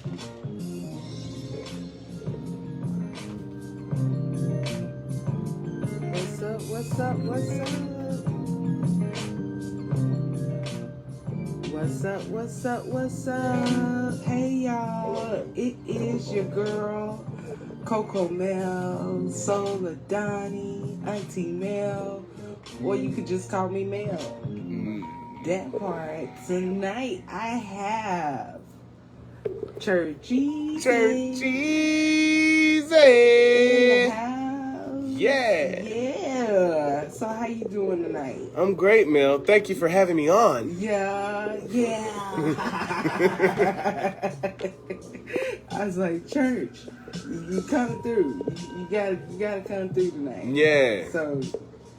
What's up? What's up? Hey y'all, it is your girl, Coco Mel, Soul Adani, Auntie Mel, or you could just call me Mel. That part. Tonight I have Churchezie. Yeah. So how you doing tonight? I'm great, Mel. Thank you for having me on. Yeah. I was like, Church, you coming through. You gotta come through tonight. Yeah. So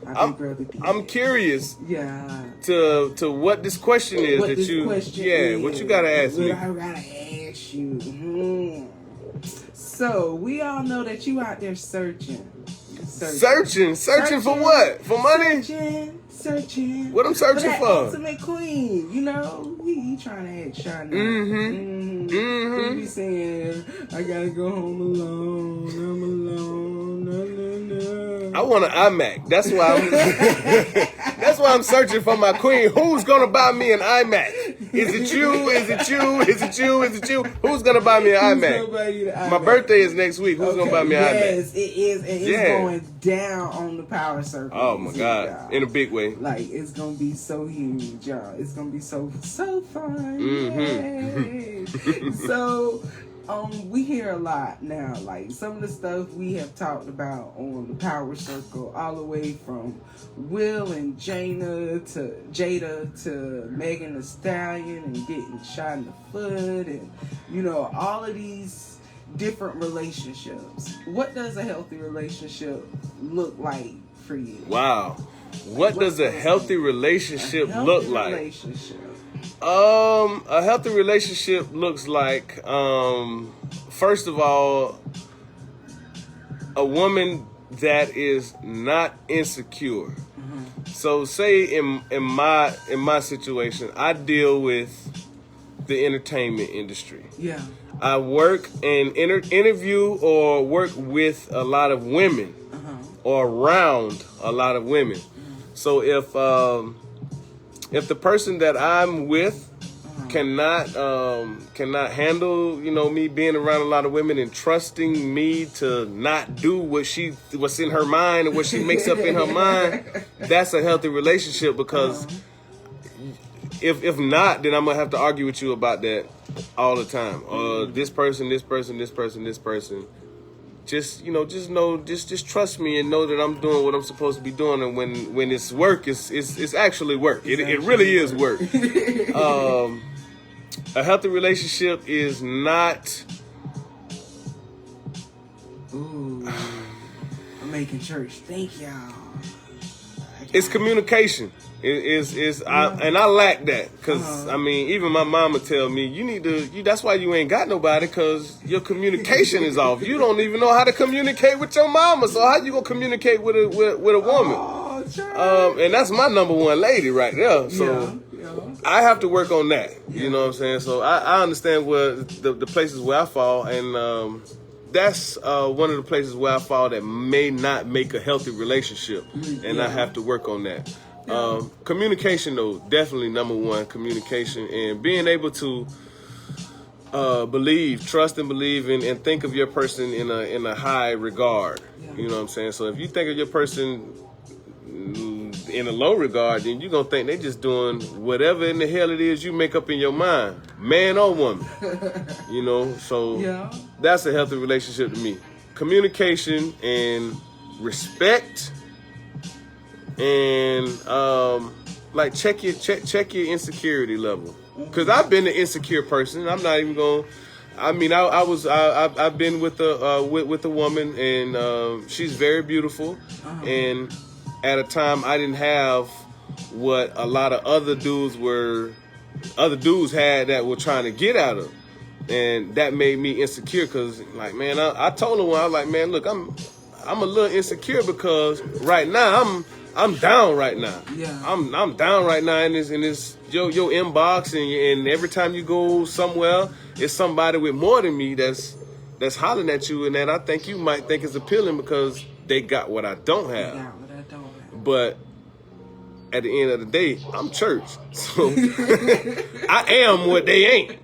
I'm curious. Yeah. To what this question is what you gotta ask me. I gotta ask you. So we all know that you out there searching for what? For money? Searching. What I'm searching for? For? Ultimate queen, you know. He trying to act shy now. He be saying, I gotta go home alone. I'm alone. No. I want an iMac. That's why I'm searching for my queen. Who's gonna buy me an iMac? Is it you? Who's gonna buy me an iMac? My birthday is next week. Who's gonna buy me an iMac? Yes, it is, and it's going down on the power circle. Oh my God, y'all. In a big way. Like it's gonna be so huge, y'all. It's gonna be so fun. Yay. So. We hear a lot now, like some of the stuff we have talked about on the Power Circle, all the way from Will and Jada to Megan Thee Stallion and getting shot in the foot, and all of these different relationships. What does a healthy relationship look like for you? Wow, what does a healthy relationship look like? A healthy relationship looks like, first of all, a woman that is not insecure. So say in my situation, I deal with the entertainment industry. Yeah. I work and interview or work with a lot of women or around a lot of women. So if the person that I'm with cannot handle, me being around a lot of women and trusting me to not do what's in her mind and what she makes up in her mind, that's a healthy relationship, because if not, then I'm gonna have to argue with you about that all the time. This person. Just trust me and know that I'm doing what I'm supposed to be doing, and when it's work, it's actually work. It really is work. A healthy relationship is not. Ooh, I'm making church. Thank y'all. It's communication. And I lack that, because even my mama tell me that's why you ain't got nobody, because your communication is off. You don't even know how to communicate with your mama, so how you gonna communicate with a woman? Oh, sure. And that's my number one lady right there. So yeah. I have to work on that. You know what I'm saying? So I understand where the places where I fall, and that's one of the places where I fall that may not make a healthy relationship, and I have to work on that. Communication, though, definitely number one. Communication and being able to trust and believe and think of your person in a high regard. You know what I'm saying? So if you think of your person in a low regard, then you're gonna think they just doing whatever in the hell it is you make up in your mind, man or woman. So that's a healthy relationship to me. Communication and respect. And check your insecurity level, because I've been an insecure person. I'm not even going. I've been with a woman, and she's very beautiful, and at a time I didn't have what a lot of other dudes had that were trying to get at her, and that made me insecure. Because I told her one, I was like, man, look, I'm a little insecure, because right now I'm down right now. Yeah. I'm down right now in this your inbox, and every time you go somewhere, it's somebody with more than me that's hollering at you, and that I think you might think is appealing because they got what I don't have. They got what I don't have. But at the end of the day, I'm church, so I am what they ain't.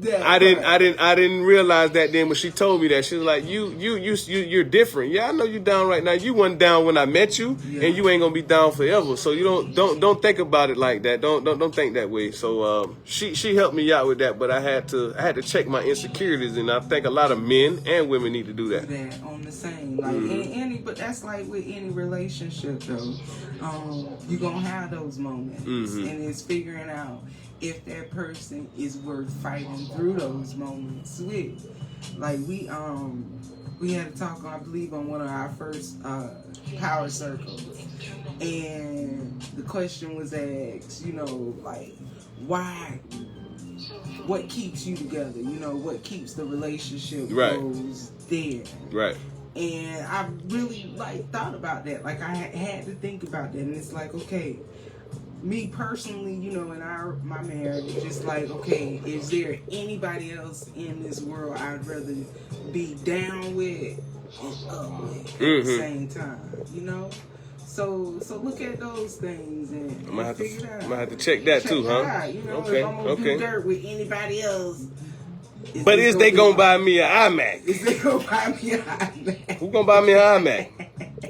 I didn't realize that then when she told me that. She was like, you're different. Yeah, I know you down right now. You wasn't down when I met you, and you ain't gonna be down forever. So you don't think about it like that. Don't think that way. So she helped me out with that, but I had to check my insecurities, and I think a lot of men and women need to do that. That on the same, like but that's like with any relationship though. You're gonna have those moments, and it's figuring out if that person is worth fighting through those moments with. Like we had a talk, I believe, on one of our first power circles, and the question was asked, like, why? What keeps you together? What keeps the relationship goes there? Right. And I really thought about that. Like I had to think about that, and it's like, okay, me personally, in my marriage, just like, okay, is there anybody else in this world I'd rather be down with and up with at the same time, So look at those things and figure it out. I'm gonna have to check that too, huh? Okay. If I'm gonna do dirt with anybody else. But is they gonna buy me an iMac? Is they gonna buy me an iMac? Who gonna buy me an iMac?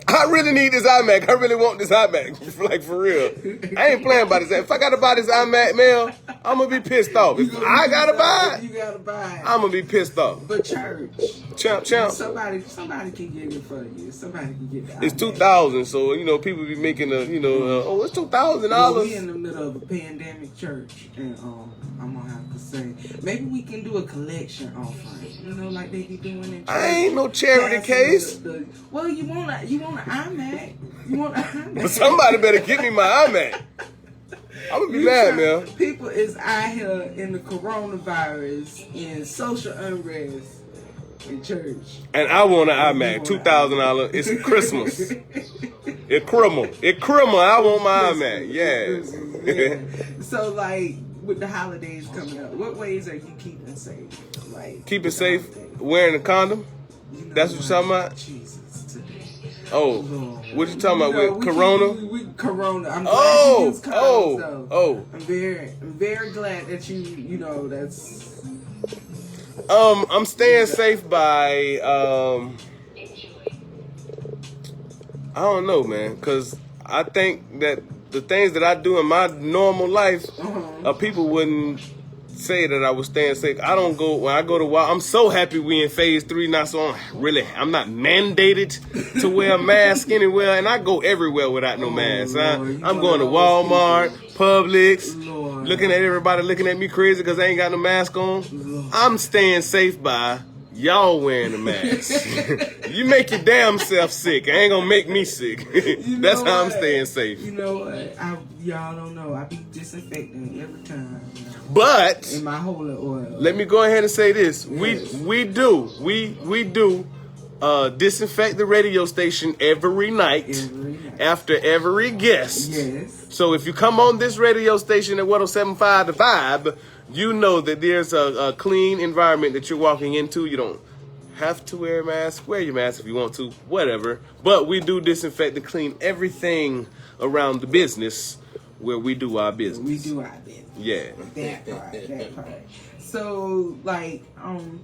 I really need this iMac. I really want this iMac. Like, for real. I ain't playing by this. If I gotta buy this iMac, man, I'm gonna be pissed off. If I gotta buy it, you gotta buy it. I'm gonna be pissed off. But church. Champ. Somebody can get it for you. Somebody can get it. It's 2,000, so, people be making it's $2,000. Well, we in the middle of a pandemic, church, and I'm gonna have to say, maybe we can do a collection offering, like they be doing in church. I ain't no charity case. Well, you want an iMac? You want an iMac? But somebody better give me my iMac. I'm gonna be mad, man. People is out here in the coronavirus, in social unrest, in church. And I want an iMac, $2,000. It's Christmas. It's criminal. I want my iMac. Yeah. So, like, with the holidays coming up, what ways are you keeping safe? Like, keeping safe, wearing a condom. That's what you're talking about. Jesus, today. Oh, Lord. What you talking about with Corona? Corona. I'm glad you use condoms, though. I'm very glad that you that's. I'm staying safe by I don't know, man, because I think that the things that I do in my normal life, people wouldn't say that I was staying safe. I don't go, when I go to Walmart, I'm so happy we in phase 3 now, so I'm not mandated to wear a mask anywhere, and I go everywhere without no mask. I'm going to Walmart, Publix, looking at everybody looking at me crazy because I ain't got no mask on. I'm staying safe by y'all wearing a mask. You make your damn self sick. I ain't gonna make me sick. That's how I'm staying safe. You know what? Y'all don't know. I be disinfecting every time. But in my holy oil. Let me go ahead and say this. Yes. We do disinfect the radio station every night. After every guest. Yes. So if you come on this radio station at 107.5 The Vibe, you know that there's a clean environment that you're walking into. You don't have to wear a mask. Wear your mask if you want to, whatever. But we do disinfect and clean everything around the business where we do our business. We do our business. Yeah. That part. So, like, I'm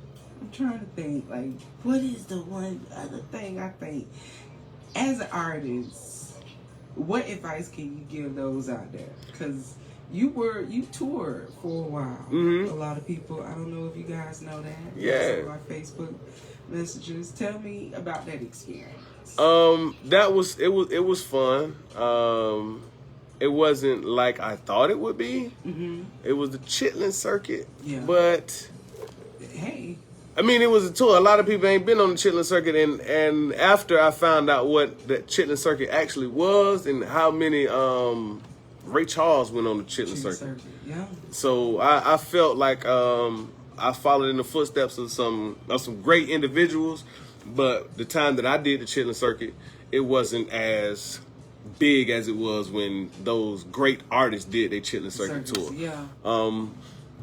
trying to think, like, what is the one other thing I think, as an artist, what advice can you give those out there? Because you toured for a while. A lot of people, I don't know if you guys know that. Yeah. My Facebook messages. Tell me about that experience. It was fun. It wasn't like I thought it would be. It was the Chitlin circuit. Yeah. But hey, I mean, it was a tour. A lot of people ain't been on the Chitlin circuit, and after I found out what the Chitlin circuit actually was and how many Ray Charles went on the Chitlin circuit. Yeah. So I felt like I followed in the footsteps of some great individuals, but the time that I did the Chitlin circuit, it wasn't as big as it was when those great artists did their Chitlin Circuit tour. Yeah.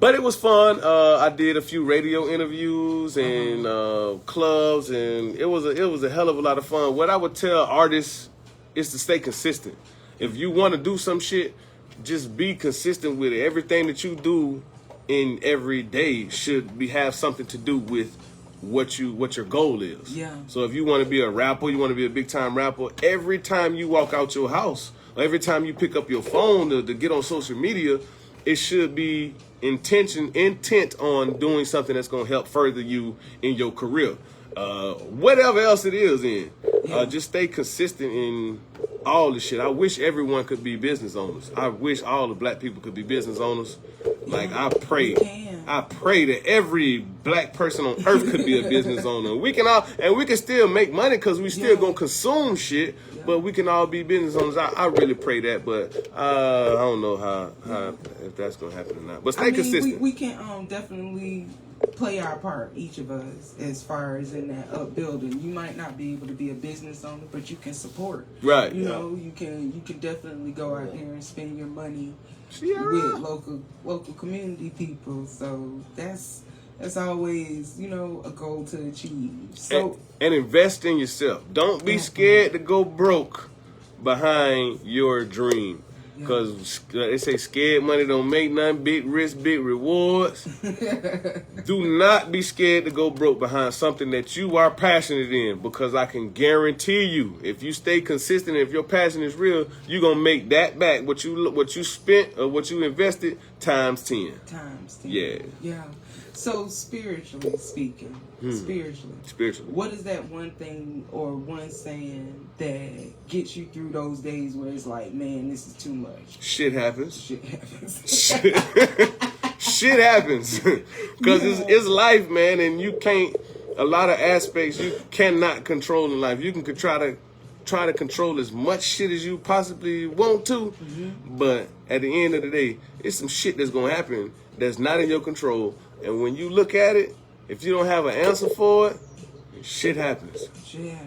But it was fun. I did a few radio interviews and clubs, and it was a hell of a lot of fun. What I would tell artists is to stay consistent. If you want to do some shit, just be consistent with it. Everything that you do in every day should have something to do with what your goal is. Yeah. So if you want to be a rapper, you want to be a big time rapper, every time you walk out your house, or every time you pick up your phone to get on social media, it should be intent on doing something that's going to help further you in your career. Whatever else it is just stay consistent in all the shit. I wish everyone could be business owners. I wish all the black people could be business owners. Like I pray that every black person on earth could be a business owner. We can still make money because we still gonna consume shit, but we can all be business owners. I really pray that, but I don't know how if that's gonna happen or not. But stay consistent. We can definitely play our part, each of us, as far as in that upbuilding. You might not be able to be a business owner, but you can support. Right. You know, you can definitely go out there and spend your money with local community people. So that's always, a goal to achieve. So and invest in yourself. Don't be scared to go broke behind your dream. Because they say scared money don't make nothing, big risk, big rewards. Do not be scared to go broke behind something that you are passionate in, because I can guarantee you, if you stay consistent, if your passion is real, you're going to make that back, what you spent or what you invested, times 10. Times 10. Yeah. Yeah. So spiritually speaking, spiritually, what is that one thing or one saying that gets you through those days where it's like, man, this is too much? Shit happens. Shit happens. Shit happens. Because it's life, man, and you can't, a lot of aspects you cannot control in life. You can try to control as much shit as you possibly want to, but at the end of the day, it's some shit that's going to happen that's not in your control. And when you look at it, if you don't have an answer for it, shit happens.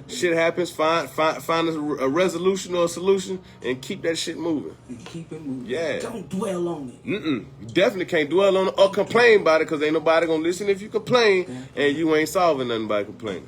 Shit happens. Find a resolution or a solution and keep that shit moving. And keep it moving. Yeah. Don't dwell on it. You definitely can't dwell on it or complain about it, because ain't nobody gonna listen if you complain, and you ain't solving nothing by complaining.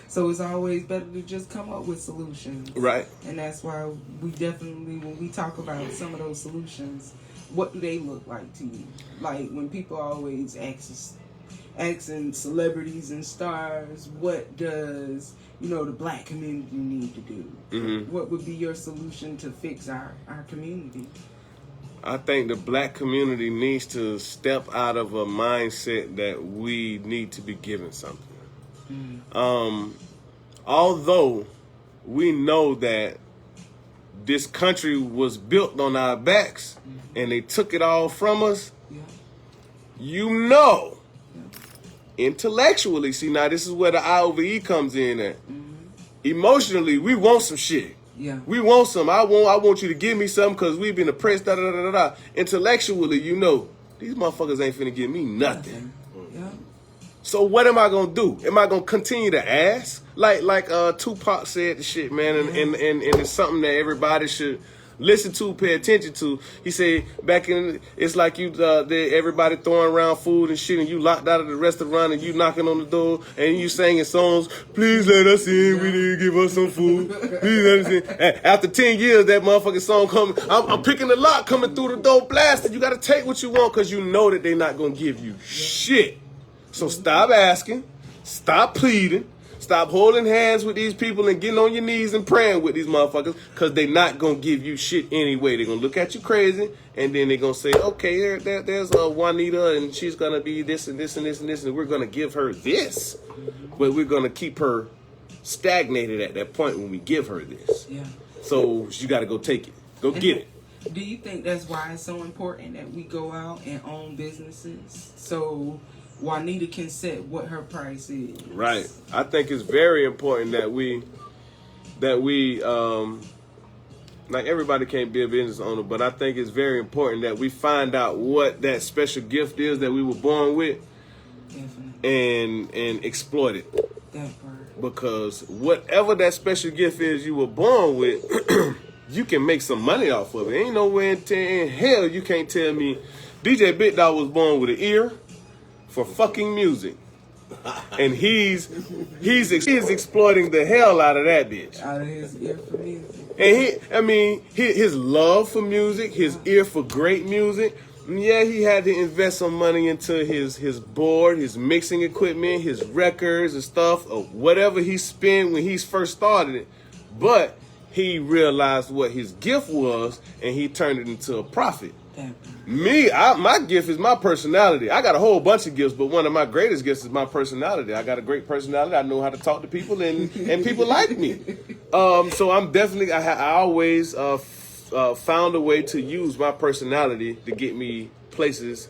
So it's always better to just come up with solutions. Right. And that's why we definitely, when we talk about some of those solutions, what do they look like to you? Like when people always asking celebrities and stars, what does, the black community need to do? What would be your solution to fix our community? I think the black community needs to step out of a mindset that we need to be given something. Although we know that this country was built on our backs and they took it all from us, intellectually, see, now this is where the I over E comes in at. Emotionally, we want some shit. Yeah. We want some. I want you to give me something because we've been oppressed, Intellectually, these motherfuckers ain't finna give me nothing. Yeah. So what am I gonna do? Am I gonna continue to ask? Like Tupac said the shit, man, and it's something that everybody should listen to, pay attention to. He said back in, it's like everybody throwing around food and shit, and you locked out of the restaurant and you knocking on the door and you singing songs, please let us in, we need to give us some food, please let us in. After 10 years, that motherfucking song coming, I'm picking the lock, coming through the door, blasted. You gotta take what you want because you know that they're not gonna give you shit. So stop asking, stop pleading, stop holding hands with these people and getting on your knees and praying with these motherfuckers, because they're not going to give you shit anyway. They're going to look at you crazy, and then they're going to say, okay, there's Juanita, and she's going to be this and this and this and this, and we're going to give her this. But we're going to keep her stagnated at that point when we give her this. Yeah. So you got to go take it. Go get it. Do you think that's why it's so important that we go out and own businesses? So Juanita can set what her price is. Right. I think it's very important that we like, everybody can't be a business owner, but I think it's very important that we find out what that special gift is that we were born with. Definitely. And exploit it. That part. Because whatever that special gift is you were born with, you can make some money off of it. Ain't no way in hell you can't tell me DJ Big Dog was born with an ear for fucking music. And he's exploiting the hell out of that bitch. Out of his ear for music. And his love for music, his ear for great music. Yeah, he had to invest some money into his board, his mixing equipment, his records and stuff, or whatever he spent when he first started it. But he realized what his gift was, and he turned it into a profit. My gift is my personality. I got a whole bunch of gifts, but one of my greatest gifts is my personality. I got a great personality. I know how to talk to people, and people like me. So I'm definitely, I always found a way to use my personality to get me places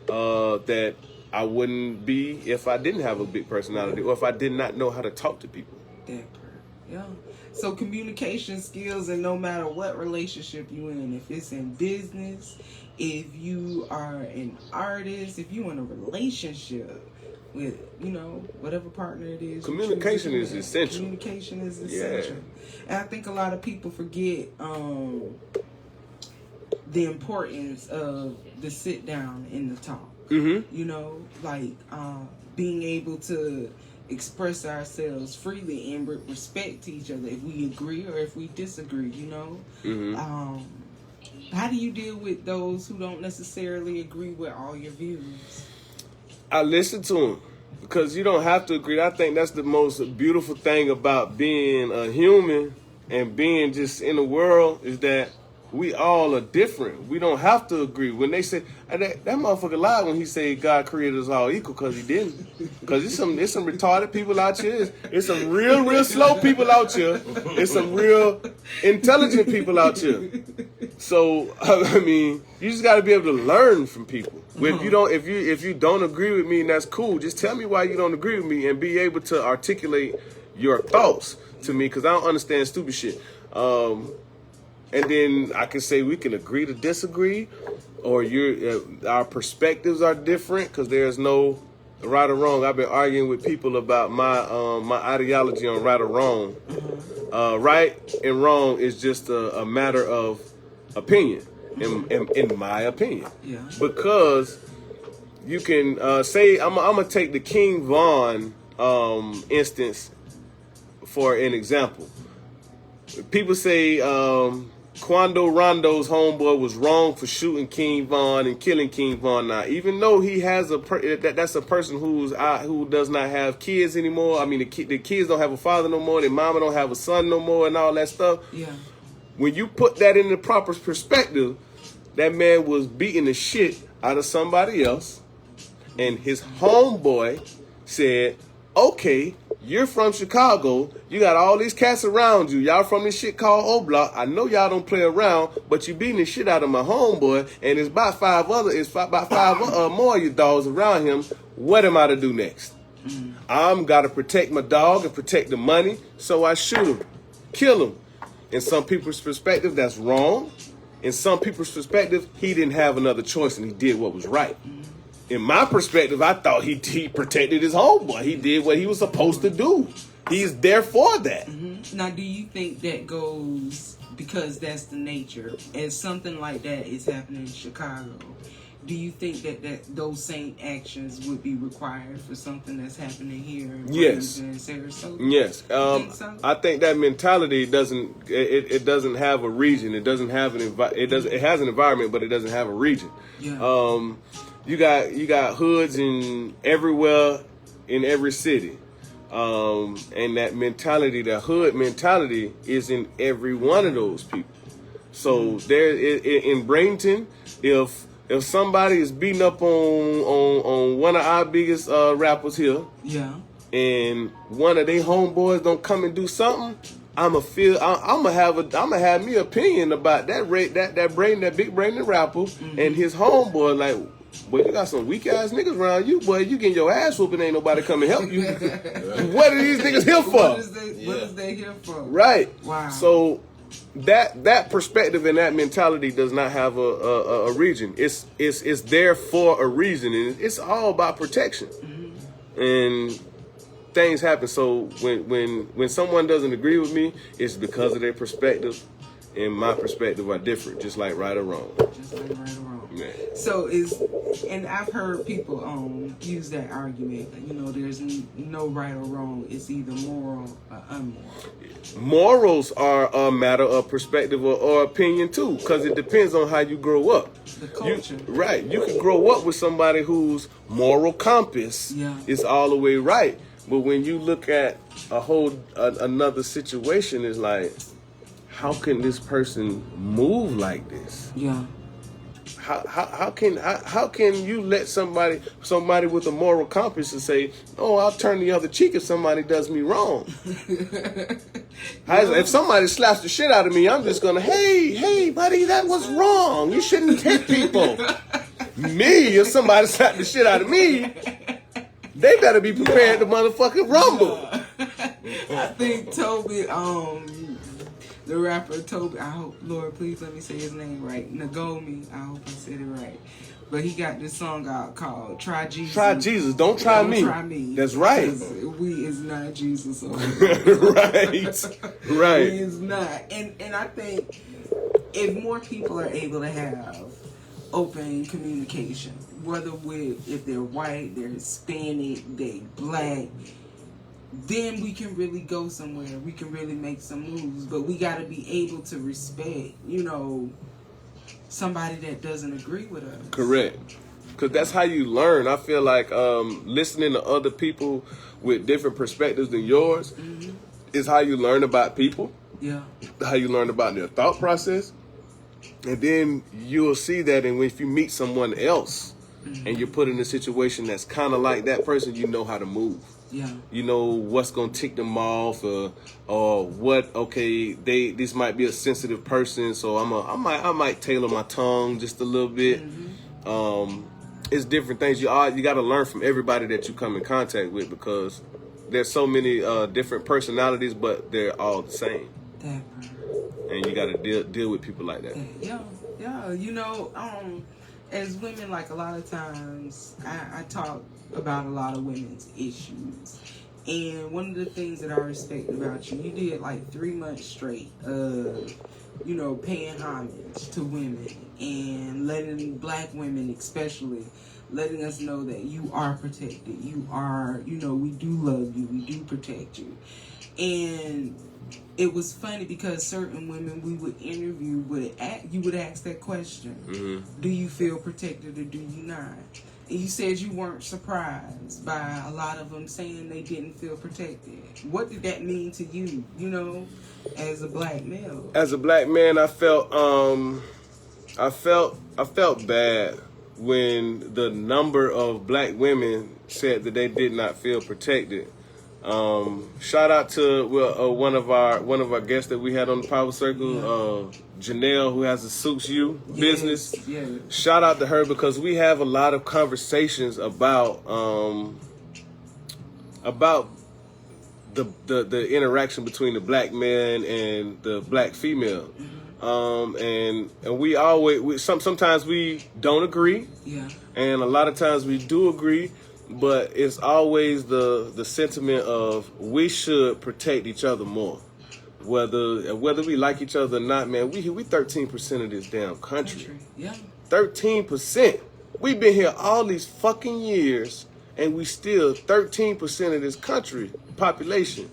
that I wouldn't be if I didn't have a big personality or if I did not know how to talk to people. Yeah. So communication skills, and no matter what relationship you in, if it's in business, if you are an artist, if you in a relationship with, whatever partner it is. Communication is essential. Communication is essential. Yeah. And I think a lot of people forget the importance of the sit down and the talk. Mm-hmm. Being able to express ourselves freely and respect to each other if we agree or if we disagree, Mm-hmm. How do you deal with those who don't necessarily agree with all your views? I listen to them because you don't have to agree. I think that's the most beautiful thing about being a human and being just in the world is that we all are different. We don't have to agree. When they say that motherfucker lied when he said God created us all equal, because he didn't. Because there's some retarded people out here. It's some real slow people out here. It's some real intelligent people out here. So you just got to be able to learn from people. If you don't agree with me, and that's cool. Just tell me why you don't agree with me, and be able to articulate your thoughts to me, because I don't understand stupid shit. And then I can say we can agree to disagree, or our perspectives are different, because there's no right or wrong. I've been arguing with people about my ideology on right or wrong. Right and wrong is just a matter of opinion, in my opinion. Yeah. Because you can say, I'm gonna take the King Von instance for an example. People say Quando Rondo's homeboy was wrong for shooting King Von and killing King Von. Now, even though he has that's a person who does not have kids anymore. The kids don't have a father no more. Their mama don't have a son no more, and all that stuff. Yeah. When you put that in the proper perspective, that man was beating the shit out of somebody else, and his homeboy said, "Okay, you're from Chicago. You got all these cats around you. Y'all from this shit called O Block. I know y'all don't play around, but you beating the shit out of my homeboy, and it's about five more of your dogs around him. What am I to do next? I'm gotta protect my dog and protect the money, so I shoot him, kill him. In some people's perspective, that's wrong. In some people's perspective, he didn't have another choice, and he did what was right. In my perspective, I thought he protected his homeboy. He did what he was supposed to do. He's there for that." Mm-hmm. Now, do you think that goes because that's the nature, and something like that is happening in Chicago? Do you think that those same actions would be required for something that's happening here in Yes. and Sarasota? Yes. Think so? I think that mentality doesn't have a region. It doesn't have it has an environment, but it doesn't have a region. Yeah. You got hoods everywhere in every city. And that mentality, that hood mentality, is in every one of those people. So there in Bradenton, if somebody is beating up on one of our biggest rappers here, yeah, and one of their homeboys don't come and do something, I'ma have me opinion about that big Braden rapper, and his homeboy. Like, boy, you got some weak ass niggas around you, boy. You getting your ass whooping, ain't nobody come and help you. What are these niggas here for? What is they here for? Right. Wow. So that perspective and that mentality does not have a region. It's there for a reason, and it's all about protection. And things happen. So when someone doesn't agree with me, it's because of their perspective, in my perspective, are different, just like right or wrong. Just like right or wrong. Yeah. So and I've heard people use that argument. You know, there's no right or wrong. It's either moral or unmoral. Morals are a matter of perspective or opinion too, because it depends on how you grow up. The culture. You can grow up with somebody whose moral compass is all the way right, but when you look at another situation, it's like, how can this person move like this? Yeah. How can you let somebody with a moral compass to say, oh, I'll turn the other cheek if somebody does me wrong? If somebody slaps the shit out of me, I'm just gonna, hey, buddy, that was wrong. You shouldn't hit people. Me, if somebody slapped the shit out of me, they better be prepared to motherfucking rumble. I think Toby, the rapper Toby, I hope, Lord, please let me say his name right. Nagomi, I hope I said it right. But he got this song out called Try Jesus. Try Jesus, don't try me. Try me. That's right. We is not Jesus. Right. We is not. And I think if more people are able to have open communication, whether if they're white, they're Hispanic, they're black, then we can really go somewhere. We can really make some moves. But we got to be able to respect, somebody that doesn't agree with us. Correct. Because that's how you learn. I feel like listening to other people with different perspectives than yours is how you learn about people. Yeah. How you learn about their thought process. And then you'll see that, and if you meet someone else and you're put in a situation that's kind of like that person, you know how to move. Yeah. You know what's gonna tick them off, or what? Okay, this might be a sensitive person, so I might tailor my tongue just a little bit. It's different things. You got to learn from everybody that you come in contact with, because there's so many different personalities, but they're all the same. And you got to deal with people like that. Yeah. As women, like, a lot of times I talk about a lot of women's issues, and one of the things that I respect about you did like 3 months straight of paying homage to women and letting black women especially, letting us know that you are protected, you are, we do love you, we do protect you. And it was funny because certain women we would interview you would ask that question, do you feel protected or do you not? And you said you weren't surprised by a lot of them saying they didn't feel protected. What did that mean to you, as a black male? As a black man, I felt bad when the number of black women said that they did not feel protected. Shout out to one of our guests that we had on the Power Circle, Janelle, who has a Suits You business. Yes. Shout out to her, because we have a lot of conversations about the interaction between the black man and the black female. And sometimes we don't agree. Yeah. And a lot of times we do agree. But it's always the sentiment of we should protect each other more. Whether we like each other or not, man, we 13% of this damn country. Yeah. 13%. We've been here all these fucking years, and we still 13% of this country population.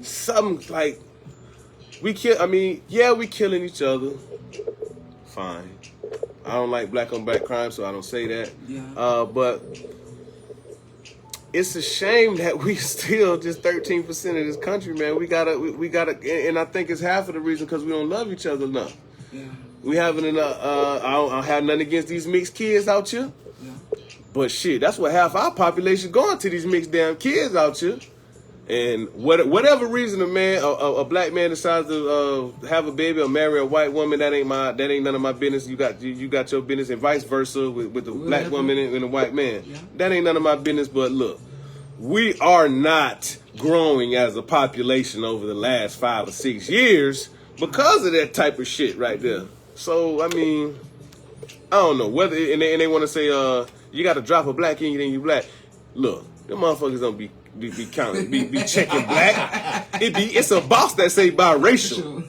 Something like we killing each other. Fine. I don't like black on black crime, so I don't say that. Yeah. But it's a shame that we still just 13% of this country, man. We gotta, and I think it's half of the reason because we don't love each other enough. Yeah. We having enough. I don't have nothing against these mixed kids out here, but shit, that's what half our population going to, these mixed damn kids out here. And whatever reason a black man decides to have a baby or marry a white woman, that ain't none of my business. You got your business, and vice versa with the black woman and the white man. Yeah. That ain't none of my business. But look, we are not growing as a population over the last 5 or 6 years because of that type of shit right there. So I mean, I don't know whether and they want to say you got to drop a black in you, then you black. Look, them motherfuckers don't be counting, be checking black. It's a box that say biracial.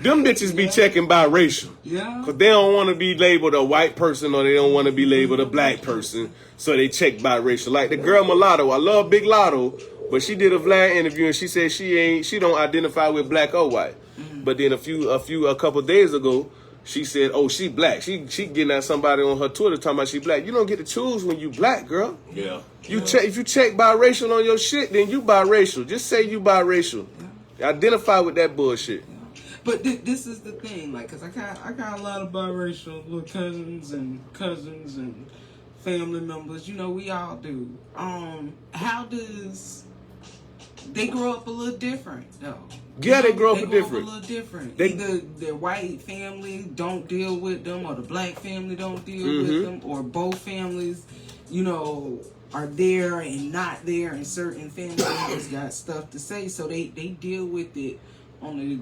Them bitches be checking biracial. Yeah. Because they don't want to be labeled a white person or they don't want to be labeled a black person. So they check biracial. Like the girl Mulatto. I love Big Lotto. But she did a Vlad interview and she said she don't identify with black or white. But then a couple days ago, she said, "Oh, she black." She getting at somebody on her Twitter talking about she black. You don't get to choose when you black, girl. Yeah. If you check biracial on your shit, then you biracial. Just say you biracial. Identify with that bullshit. But this is the thing, like, cause I got a lot of biracial little cousins and family members. You know, we all do. How does they grow up a little different though? Yeah, they grow up a different. little different. They, Either their white family don't deal with them, or the black family don't deal with them, or both families, you know, are there and not there, and certain family members got stuff to say, so they deal with it on a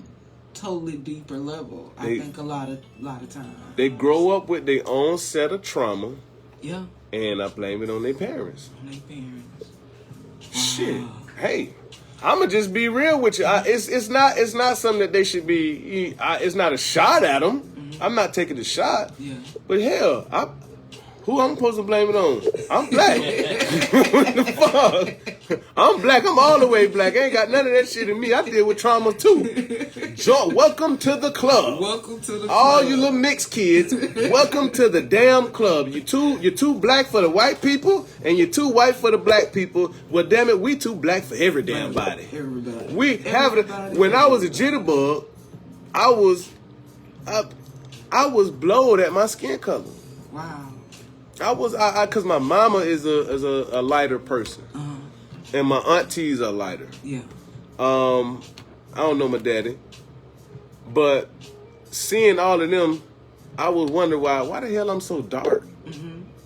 totally deeper level. I think a lot of times they grow up with their own set of trauma. Yeah. And I blame it on their parents. On their parents. Shit. Hey, I'ma just be real with you. It's not something that they should be. It's not a shot at them. I'm not taking the shot. Yeah. But hell, who I'm supposed to blame it on? I'm black. What the fuck? I'm black. I'm all the way black. I ain't got none of that shit in me. I deal with trauma too. Welcome to the club. Welcome to the all club. You little mixed kids. Welcome to the damn club. You're too black for the white people, and you're too white for the black people. Well, damn it, we too black for every damn body. Everybody. We have it. When I was a jitterbug, I was blowed at my skin color. Wow. Cause my mama is a lighter person, and my aunties are lighter. Yeah. I don't know my daddy, but seeing all of them, I would wonder why the hell I'm so dark.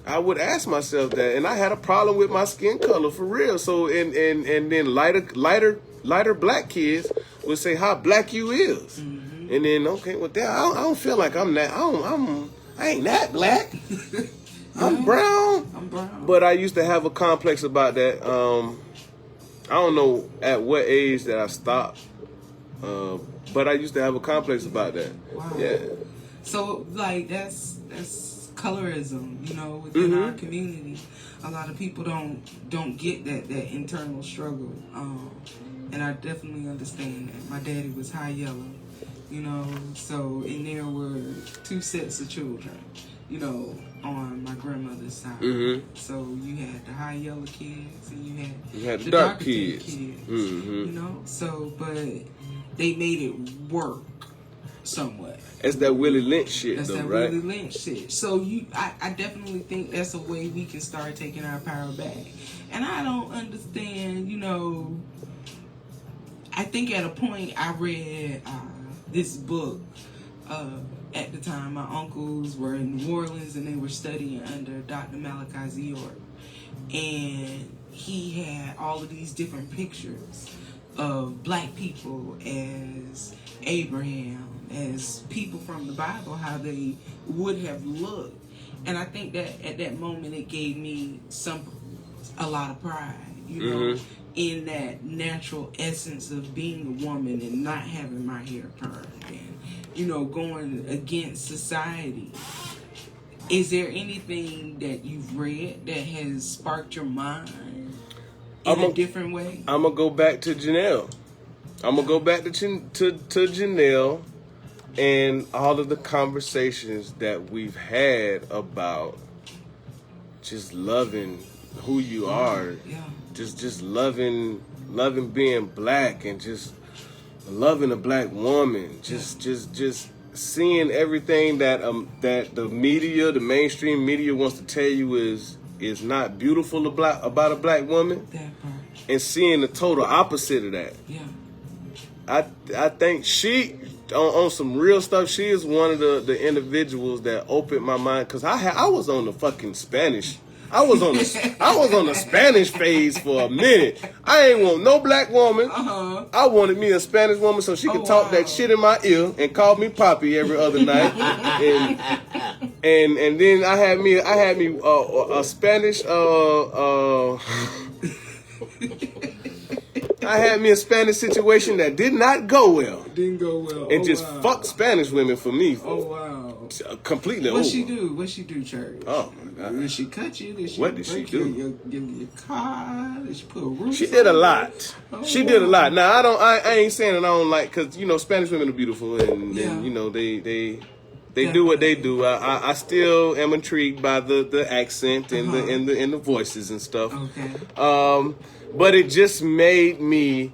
I would ask myself that, and I had a problem with my skin color for real. So and then lighter black kids would say how black you is, and then okay, well, I don't feel like I'm that. I ain't that black. I'm brown. But I used to have a complex about that. I don't know at what age that I stopped. But I used to have a complex about that. Wow. Yeah. So like that's colorism, you know, within our community. A lot of people don't get that internal struggle. And I definitely understand that. My daddy was high yellow, you know, so and there were two sets of children, you know, on my grandmother's side. So you had the high yellow kids and you had the dark kids. You know, so but they made it work somewhat. It's that Willie Lynch shit, That's though, that right? Willie Lynch shit. So I definitely think that's a way we can start taking our power back. And I don't understand, you know. I think at a point I read this book. At the time, my uncles were in New Orleans and they were studying under Dr. Malachi Z. York. And he had all of these different pictures of black people as Abraham, as people from the Bible, how they would have looked. And I think that at that moment it gave me a lot of pride, you know, in that natural essence of being a woman and not having my hair permed and, you know, going against society. Is there anything that you've read that has sparked your mind in a different way? I'm going to go back to Janelle. I'm going to go back to Janelle and all of the conversations that we've had about just loving who you are. Yeah. Just loving being black and just loving a black woman. Just seeing everything that the media, the mainstream media wants to tell you is not beautiful about a black woman. That part. And seeing the total opposite of that. Yeah. I think she on some real stuff, she is one of the individuals that opened my mind, because I was on the fucking Spanish. I was on the Spanish phase for a minute. I ain't want no black woman. I wanted me a Spanish woman so she could talk that shit in my ear and call me Poppy every other night. and then I had me a Spanish I I had me a Spanish situation that did not go well. Didn't go well. And just fuck Spanish women for me. Oh wow. Completely What over. she do? What she do, Church? Oh my God. Did she cut you? Did she What did she do? Your car? Did she put a roof? She did a lot. Oh, She did a lot. Now I ain't saying that I don't like, cause Spanish women are beautiful and they do what they do. I still am intrigued by the accent and the voices and stuff. Okay. But it just made me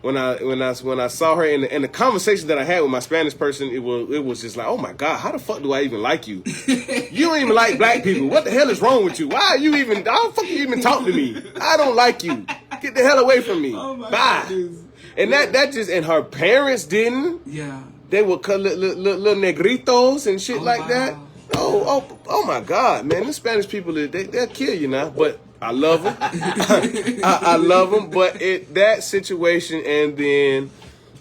when I saw her in the conversation that I had with my Spanish person, it was just like, oh my God, how the fuck do I even like you? You don't even like black people. What the hell is wrong with you? Why are you even? How the fuck you even talk to me? I don't like you. Get the hell away from me. Oh my Bye. goodness. And that just, and her parents didn't. Yeah. They would cut little negritos and shit like wow. that. Oh my God, man! The Spanish people, they'll kill you now. But I love them. I love them. But that situation, and then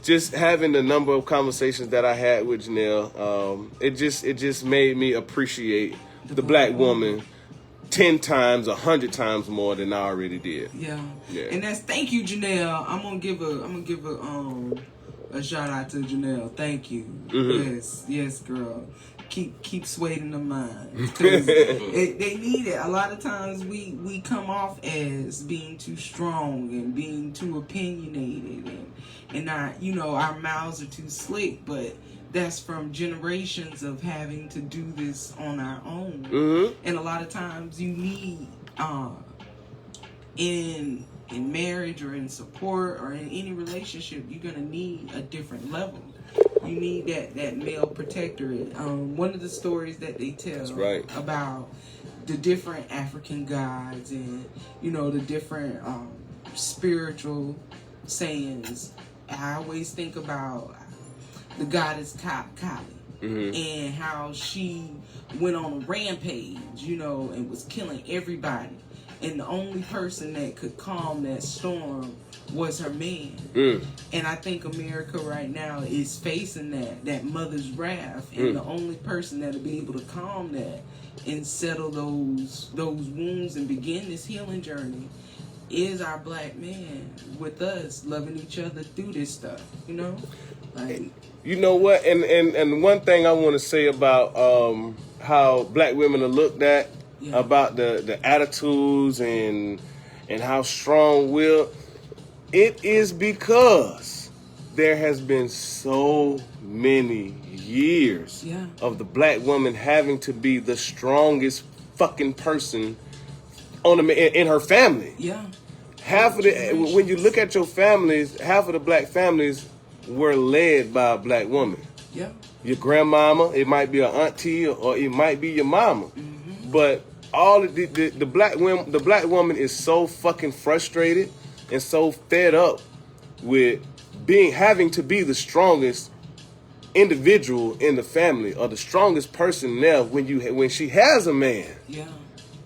just having the number of conversations that I had with Janelle, it just made me appreciate the black woman 10 times, 100 times more than I already did. Yeah. And thank you, Janelle. I'm gonna give a shout out to Janelle. Thank you. Mm-hmm. Yes, girl. Keep swaying the mind. 'Cause they need it. A lot of times we come off as being too strong and being too opinionated and not, our mouths are too slick, but that's from generations of having to do this on our own. Mm-hmm. And a lot of times you need in marriage or in support or in any relationship, you're gonna need a different level. You need that male protectorate. One of the stories that they tell about the different African gods and the different spiritual sayings. I always think about the goddess Kali and how she went on a rampage, and was killing everybody. And the only person that could calm that storm was her man. And I think America right now is facing that mother's wrath. And the only person that'll be able to calm that and settle those wounds and begin this healing journey is our black man with us, loving each other through this stuff, Like, you know what? And one thing I want to say about how black women are looked at, about the attitudes and how strong-willed, it is because there has been so many years of the black woman having to be the strongest fucking person in her family. Yeah. Half of when you look at your families, half of the black families were led by a black woman. Yeah. Your grandmama, it might be an auntie, or it might be your mama. But all of the black woman is so fucking frustrated and so fed up with having to be the strongest individual in the family or the strongest person there when she has a man. Yeah.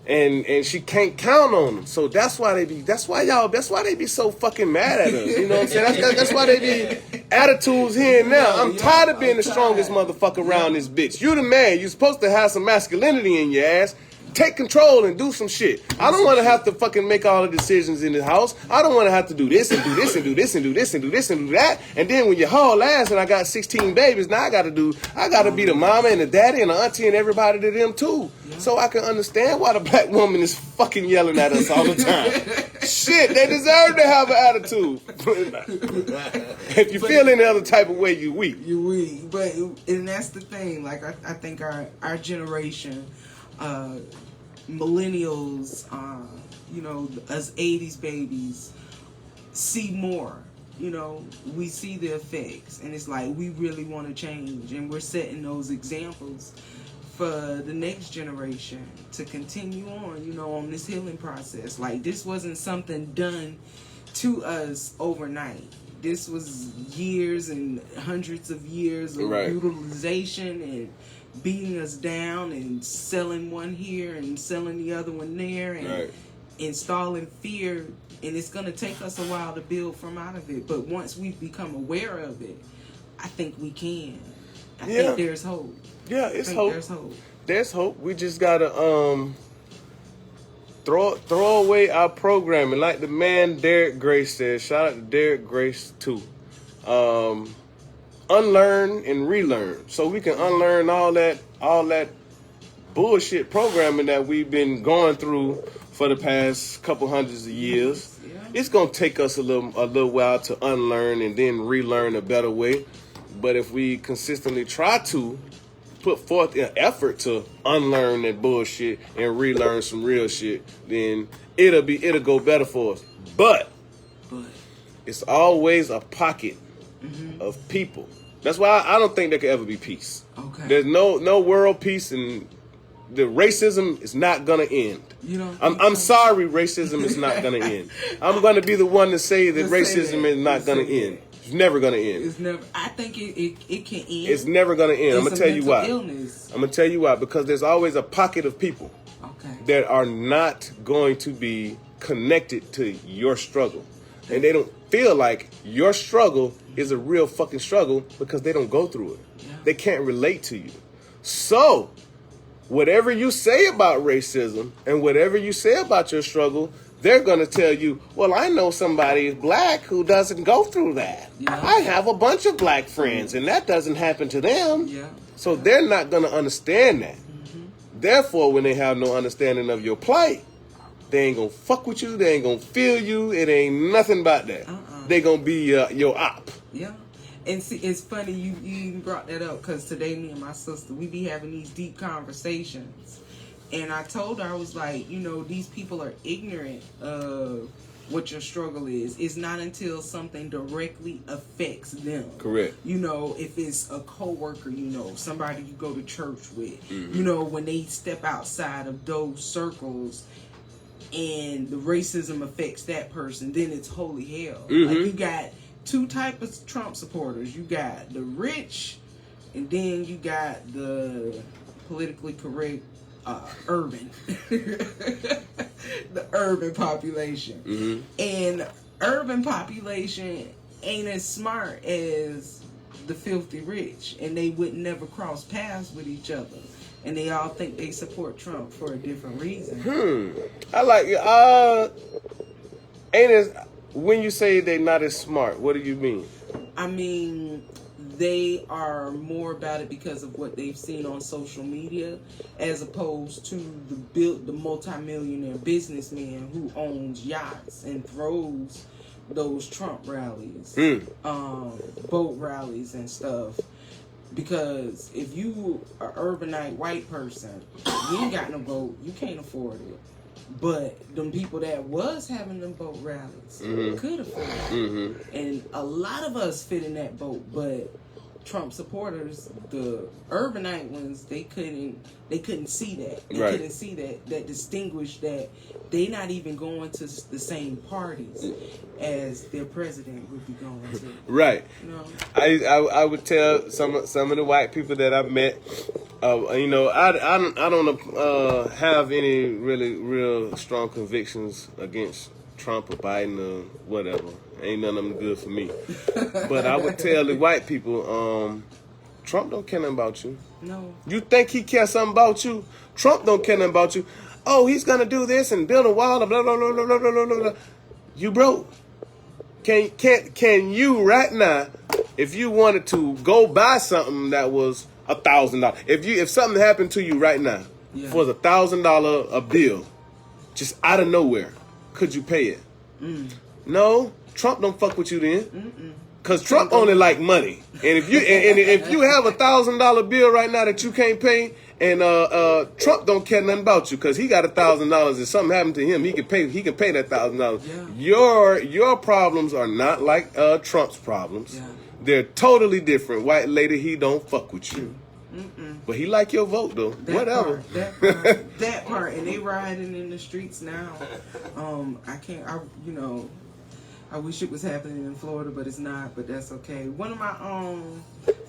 And she can't count on them. So that's why they be so fucking mad at us. You know what I'm saying? That's why they be attitudes here and there. I'm tired of being the strongest motherfucker around this bitch. You the man. You're supposed to have some masculinity in your ass. Take control and do some shit. I don't want to have to fucking make all the decisions in the house. I don't want to have to do this and do this and do this and do this and do this and do that. And then when you haul ass and I got 16 babies, now I gotta be the mama and the daddy and the auntie and everybody to them too. So I can understand why the black woman is fucking yelling at us all the time. Shit, they deserve to have an attitude. If you feel any other type of way, you weak. You weak. And that's the thing. Like I think our generation, millennials, us 80s babies, see more. We see the effects, and it's like we really want to change, and we're setting those examples for the next generation to continue on this healing process. Like, this wasn't something done to us overnight. This was years and hundreds of years of utilization and beating us down and selling one here and selling the other one there and installing fear. And it's going to take us a while to build from out of it. But once we become aware of it, I think we can. I think there's hope. Yeah, it's hope. There's hope. There's hope. We just gotta throw away our programming, like the man Derek Grace said. Shout out to Derek Grace too. Unlearn and relearn, so we can unlearn all that bullshit programming that we've been going through for the past couple hundreds of years. Yeah. It's gonna take us a little while to unlearn and then relearn a better way. But if we consistently try to put forth an effort to unlearn that bullshit and relearn some real shit, then it'll go better for us. But it's always a pocket of people. That's why I don't think there could ever be peace. Okay. There's no world peace, and the racism is not gonna end. I'm sorry, racism is not gonna end. I'm gonna be the one to say that racism is not gonna end. It's never gonna end. It's never. I think it can end. It's never gonna end. I'm gonna tell you why. Illness. I'm gonna tell you why. Because there's always a pocket of people that are not going to be connected to your struggle, and they don't feel like your struggle is a real fucking struggle because they don't go through it. Yeah. They can't relate to you. So, whatever you say about racism and whatever you say about your struggle, they're going to tell you, well, I know somebody black who doesn't go through that. Yeah. I have a bunch of black friends, and that doesn't happen to them. Yeah. So they're not going to understand that. Mm-hmm. Therefore, when they have no understanding of your plight, they ain't going to fuck with you. They ain't going to feel you. It ain't nothing about that. They going to be your op. Yeah. And see, it's funny you even brought that up, because today me and my sister, we be having these deep conversations. And I told her, I was like, these people are ignorant of what your struggle is. It's not until something directly affects them. Correct. If it's a coworker, somebody you go to church with, when they step outside of those circles and the racism affects that person, then it's holy hell. Mm-hmm. Like, you got two types of Trump supporters. You got the rich, and then you got the politically correct urban. The urban population. Mm-hmm. And urban population ain't as smart as the filthy rich, and they would never cross paths with each other. And they all think they support Trump for a different reason. I like it. Ain't as, when you say they're not as smart, what do you mean? I mean, they are more about it because of what they've seen on social media, as opposed to the multimillionaire businessman who owns yachts and throws those Trump rallies, boat rallies and stuff. Because if you are urbanite white person, you ain't got no boat, you can't afford it. But them people that was having them boat rallies could afford it. Mm-hmm. And a lot of us fit in that boat, but Trump supporters, the urbanite ones, they couldn't see that. They couldn't see that distinguish that they not even going to the same parties as their president would be going to. Right. I would tell some of the white people that I've met, I don't have any really real strong convictions against Trump or Biden or whatever. Ain't none of them good for me. But I would tell the white people, Trump don't care nothing about you. No. You think he cares something about you? Trump don't care nothing about you. Oh, he's gonna do this and build a wall, blah blah blah blah blah blah blah. You broke. Can you right now, if you wanted to go buy something that was $1,000, if something happened to you right now for the $1,000 a bill, just out of nowhere, could you pay it? No, Trump don't fuck with you then. Cause Trump only like money, and if you have $1,000 bill right now that you can't pay, and Trump don't care nothing about you, cause he got $1,000. If something happened to him, he can pay that $1,000. Yeah. Your problems are not like Trump's problems. Yeah. They're totally different. White lady, he don't fuck with you. But he like your vote though. Whatever. That part, and they riding in the streets now. I wish it was happening in Florida, but it's not. But that's okay. One of my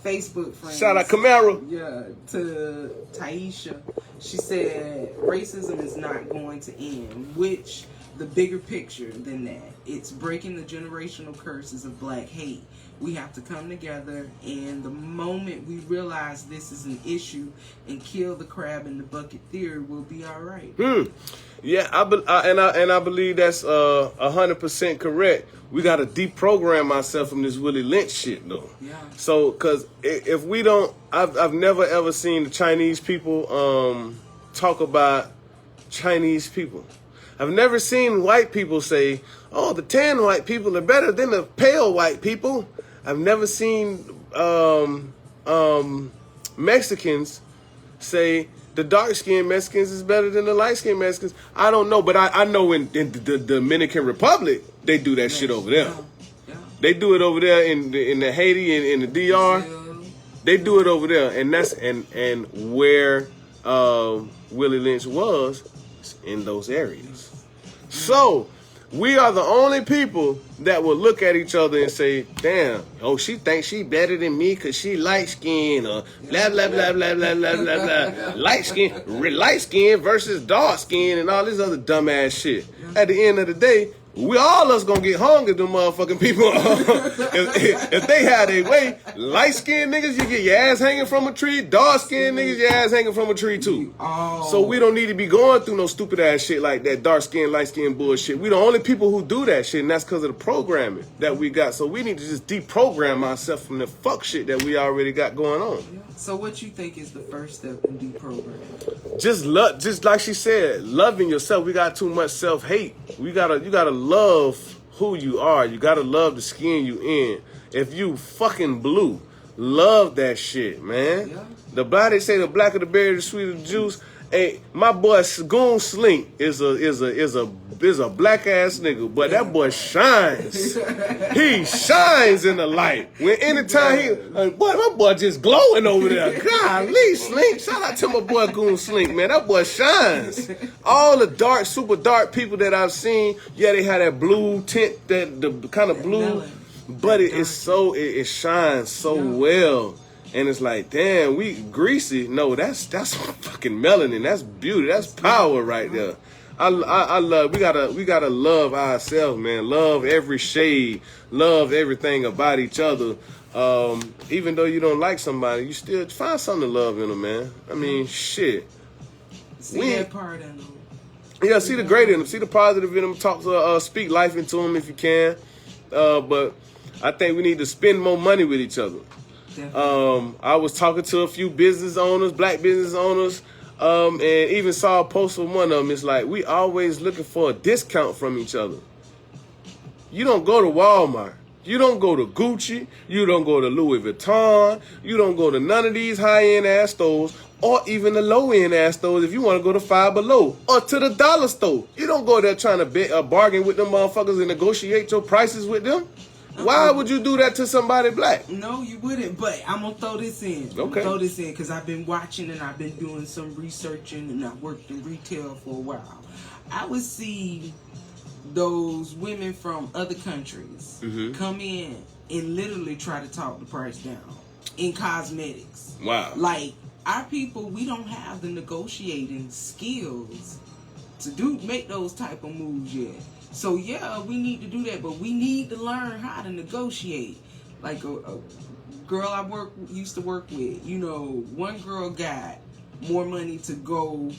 Facebook friends. Shout out Camaro. Yeah, to Taisha. She said racism is not going to end, which the bigger picture than that. It's breaking the generational curses of black hate. We have to come together, and the moment we realize this is an issue and kill the crab in the bucket theory, we'll be all right. Yeah, I believe that's 100% correct. We got to deprogram ourselves from this Willie Lynch shit, though. Yeah. So, because if we don't, I've never ever seen the Chinese people talk about Chinese people. I've never seen white people say, "Oh, the tan white people are better than the pale white people." I've never seen Mexicans say the dark-skinned Mexicans is better than the light-skinned Mexicans. I don't know, but I know in the Dominican Republic, they do that shit over there. Yeah. They do it over there in the Haiti and in the DR. They do it over there, and that's and where Willie Lynch was in those areas. So we are the only people that will look at each other and say, damn, oh, she thinks she better than me because she light-skinned, or blah, blah, blah, blah, blah, blah, blah, blah. Light-skin versus dark-skin and all this other dumbass shit. At the end of the day, we all us gonna get hung if them motherfucking people, if they had their way. Light-skinned niggas, you get your ass hanging from a tree. Dark-skinned niggas, your ass hanging from a tree too. So we don't need to be going through no stupid ass shit like that, dark-skinned, light-skinned bullshit. We the only people who do that shit, and that's because of the programming that we got. So we need to just deprogram ourselves from the fuck shit that we already got going on. So what you think is the first step in deprogramming? Just like she said, loving yourself. We got too much self-hate. You gotta love who you are. You gotta love the skin you in. If you fucking blue, love that shit, man. Yeah. The body say the blacker the berry, the sweeter the juice. Hey, my boy Goon Slink is a black ass nigga, but that boy shines. He shines in the light. When anytime boy, my boy just glowing over there. Golly, Slink. Shout out to my boy Goon Slink, man. That boy shines. All the dark, super dark people that I've seen, yeah, they have that blue tint, the kind of blue, but it shines so well. And it's like, damn, we greasy. No, that's fucking melanin. That's beauty. That's power right there. I love. We gotta love ourselves, man. Love every shade. Love everything about each other. Even though you don't like somebody, you still find something to love in them, man. I mean, shit. See that part in them. Yeah, see the great in them. See the positive in them. Talk to, speak life into them if you can. But I think we need to spend more money with each other. I was talking to a few business owners, black business owners, and even saw a post from one of them. It's like, we always looking for a discount from each other. You don't go to Walmart. You don't go to Gucci. You don't go to Louis Vuitton. You don't go to none of these high-end ass stores, or even the low-end ass stores if you want to go to Five Below, or to the dollar store. You don't go there trying to bargain with them motherfuckers and negotiate your prices with them. Why would you do that to somebody black? No, you wouldn't, but I'm going to throw this in. Okay. Throw this in because I've been watching and I've been doing some researching, and I've worked in retail for a while. I would see those women from other countries come in and literally try to talk the price down in cosmetics. Wow. Like, our people, we don't have the negotiating skills to make those type of moves yet. So yeah, we need to do that, but we need to learn how to negotiate. Like a girl I used to work with, one girl got more money to go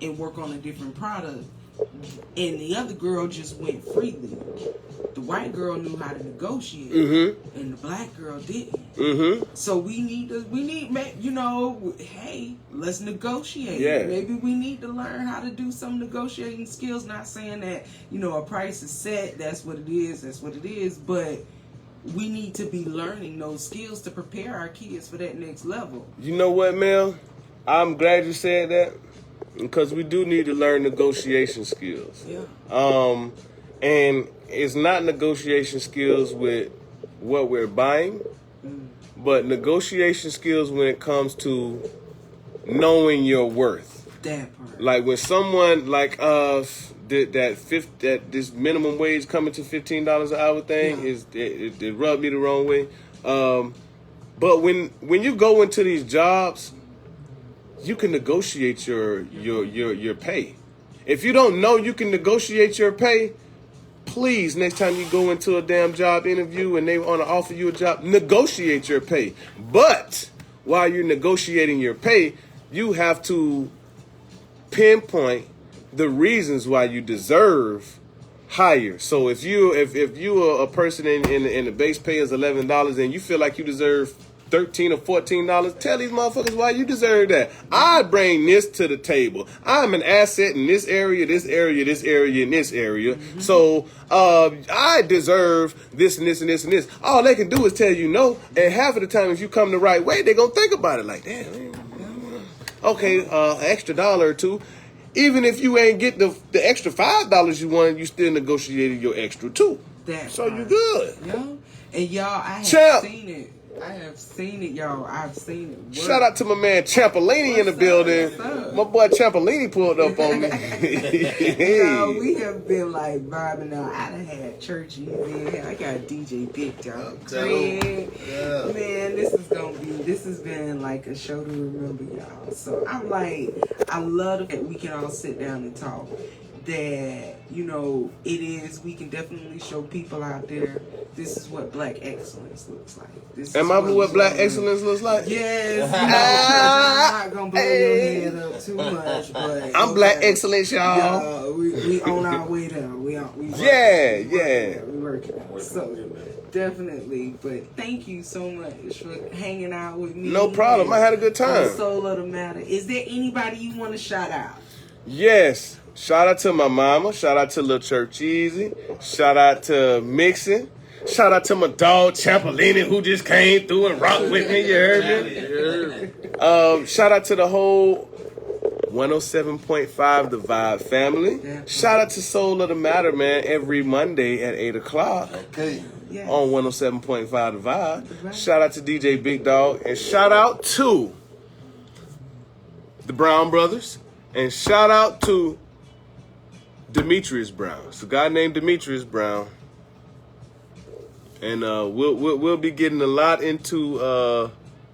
and work on a different product, and the other girl just went freely. The white girl knew how to negotiate, and the black girl didn't. So we need, hey, let's negotiate. Yeah. Maybe we need to learn how to do some negotiating skills. Not saying that, a price is set, that's what it is, but we need to be learning those skills to prepare our kids for that next level. You know what, Mel? I'm glad you said that, because we do need to learn negotiation skills. Yeah. And it's not negotiation skills with what we're buying, but negotiation skills when it comes to knowing your worth. That part. Like when someone like us that this minimum wage coming to $15 an hour thing it rubbed me the wrong way. But when you go into these jobs, you can negotiate your pay. If you don't know you can negotiate your pay, please, next time you go into a damn job interview and they want to offer you a job, negotiate your pay. But while you're negotiating your pay, you have to pinpoint the reasons why you deserve higher. So if you are a person in the base pay is $11 and you feel like you deserve $13 or $14, tell these motherfuckers why you deserve that. I bring this to the table. I'm an asset in this area, this area, this area, and this area. Mm-hmm. So I deserve this and this and this and this. All they can do is tell you no. And half of the time, if you come the right way, they're gonna think about it like, damn, okay, extra $1 or $2. Even if you ain't get the extra $5 you wanted, you still negotiated your extra $2. So you good. Yo. And y'all, I have seen it. I have seen it, y'all. I've seen it work. Shout out to my man Champolini in the building. My boy Champolini pulled up on me. Yo, we have been like vibing out. I done had Churchezie. I got DJ Big Dog. Yeah. Man, this has been like a show to remember, y'all. So I'm like, I love that we can all sit down and talk. That, you know, we can definitely show people out there, this is what black excellence looks like. Am I what black excellence looks like? Yes. I'm not going to blow your head up too much, but... I'm black excellence, y'all. We on our way there. We working out. So, definitely. But thank you so much for hanging out with me. No problem. I had a good time. Soul of the Matter. Is there anybody you want to shout out? Yes. Shout out to my mama. Shout out to Lil Churchezie. Shout out to Mixon. Shout out to my dog Champolini who just came through and rocked with me. You heard me? Shout out to the whole 107.5 The Vibe family. Shout out to Soul of the Matter, man, every Monday at 8 o'clock. Okay. Yes. On 107.5 The Vibe. Shout out to DJ Big Dog. And shout out to the Brown Brothers. And shout out to Demetrius Brown. It's a guy named Demetrius Brown, and we'll be getting a lot into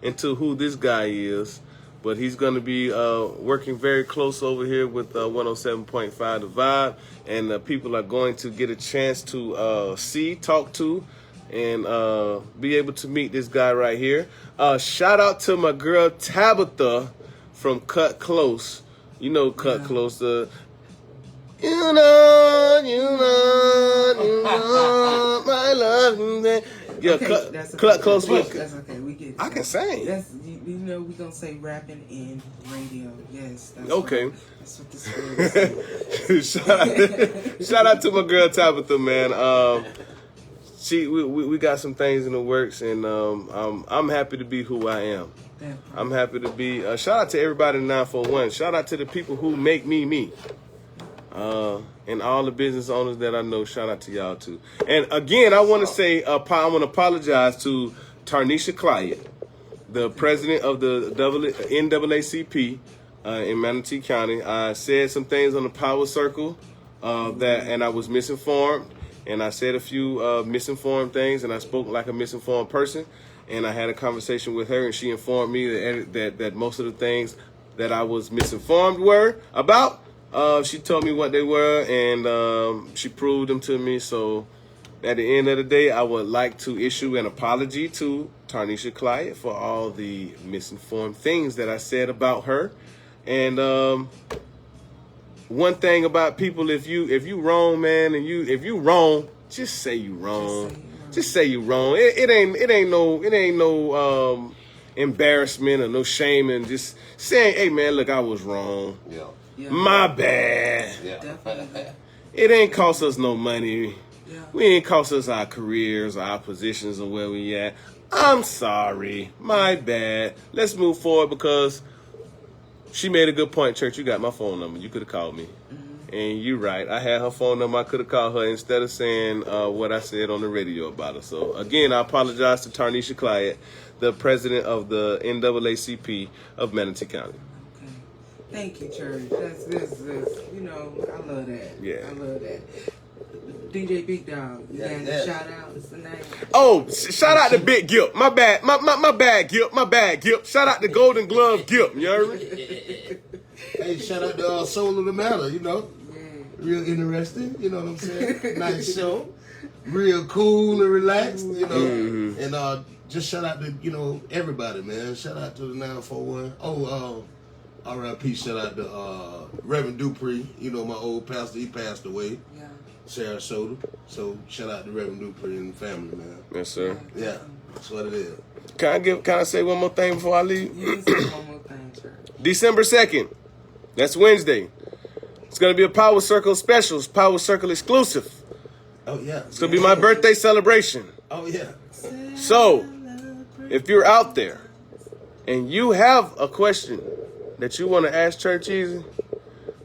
who this guy is, but he's going to be working very close over here with 107.5 The Vibe, and people are going to get a chance to talk to, and be able to meet this guy right here. Shout out to my girl Tabitha from Cut Close. You know Cut Close. You know, my love. Yeah, okay, Cut Close. That's okay, we get it. I can sing. That's, you know, we're going to say rapping in radio. Yes. That's okay. That's what the spirit is. Shout out to my girl Tabitha, man. We got some things in the works, and I'm happy to be who I am. I'm happy to be. Shout out to everybody in 941. Shout out to the people who make me me. And all the business owners that I know, shout out to y'all too. And again, I want to say, I want to apologize to Tarnisha Clyde, the president of the NAACP in Manatee County. I said some things on the Power Circle and I was misinformed, and I said a few misinformed things, and I spoke like a misinformed person. And I had a conversation with her, and she informed me that most of the things that I was misinformed were about. She told me what they were, and she proved them to me. So at the end of the day, I would like to issue an apology to Tarnisha Clyde for all the misinformed things that I said about her. And one thing about people, if you wrong, man, and if you wrong, just say you wrong. Just say you wrong. It ain't no embarrassment or no shame, and just saying, hey man, look, I was wrong. Yeah. My bad. Yeah. It ain't cost us no money. Yeah. We ain't cost us our careers or our positions or where we at. I'm sorry. My bad. Let's move forward, because she made a good point, Church. You got my phone number. You could have called me. And you're right. I had her phone number. I could have called her instead of saying what I said on the radio about her. So, again, I apologize to Tarnisha Clyde, the president of the NAACP of Manatee County. Okay. Thank you, Church. That's you know, I love that. Yeah. I love that. DJ Big Dog. You got any shout outs tonight? Oh, shout out to Big Gip. My bad. My bad, Gip. My bad, Gip. Shout out to Golden Glove Gip. You heard me? Hey, shout out to Soul Adani, you know. Real interesting, you know what I'm saying? Nice show. Real cool and relaxed, you know. And just shout out to, you know, everybody, man. Shout out to the 941. Oh, R.I.P. Shout out to Reverend Dupree, you know, my old pastor. He passed away. Yeah. Sarasota. So shout out to Reverend Dupree and the family, man. Yes, sir. Yeah, that's what it is. Can I say one more thing before I leave? You say one more thing, sir. December 2nd. That's Wednesday. It's going to be a Power Circle special. Power Circle exclusive. Oh, yeah. It's going to be my birthday celebration. Oh, yeah. So, if you're out there and you have a question that you want to ask Churchezie,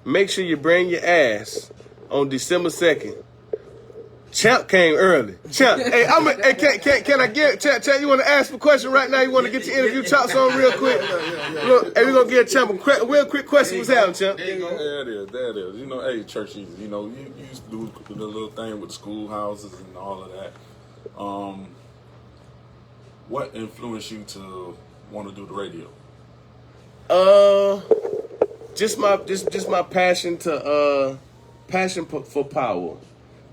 make sure you bring your ass on December 2nd. Champ came early. Champ, hey, can I get Champ? You want to ask a question right now? You want to get your interview chops on real quick? Look, hey, we're gonna give Champ a real quick question. What's happening, Champ? There it is. You know, hey, Churchezie, you know, you used to do the little thing with the schoolhouses and all of that. What influenced you to want to do the radio? Just my passion for power.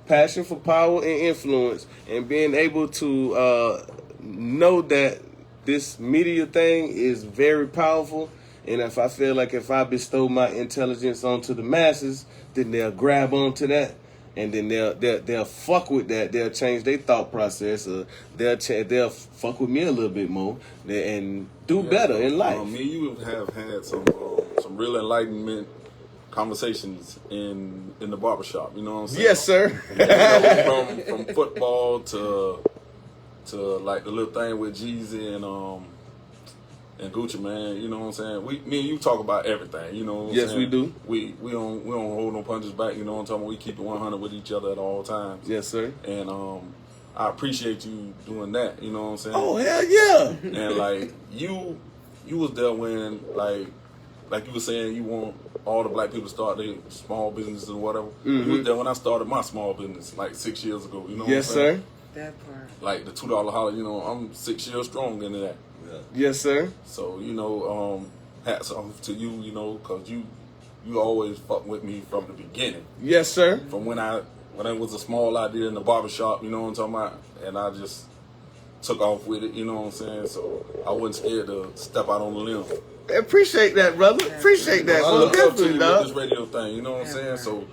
Passion for power and influence, and being able to know that this media thing is very powerful, and if I feel like if I bestow my intelligence onto the masses, then they'll grab onto that, and then they'll fuck with that. They'll change their thought process, or they'll fuck with me a little bit more and do better in life. Me and you have had some real enlightenment conversations in the barbershop, you know what I'm saying? Yes, sir. from football to like the little thing with Jeezy and Gucci, man, you know what I'm saying? Me and you talk about everything, you know what I'm saying? Yes, we do. We don't hold no punches back, you know what I'm talking about? We keep it 100 with each other at all times. Yes, sir. And I appreciate you doing that, you know what I'm saying? Oh, hell yeah. And like you was there when like you were saying you want all the black people to start their small businesses or whatever. You was there when I started my small business like 6 years ago. You know yes, what I'm saying? Sir. That part. Like the $2 holler, you know, I'm 6 years strong into that. Yeah. Yes, sir. So, you know, hats off to you, you know, because you always fuck with me from the beginning. Yes, sir. From when it was a small idea in the barbershop, you know what I'm talking about? And I just took off with it, you know what I'm saying? So I wasn't scared to step out on the limb. Appreciate that, brother. Appreciate that. I look up to you dog. with this radio thing, you know what I'm saying? So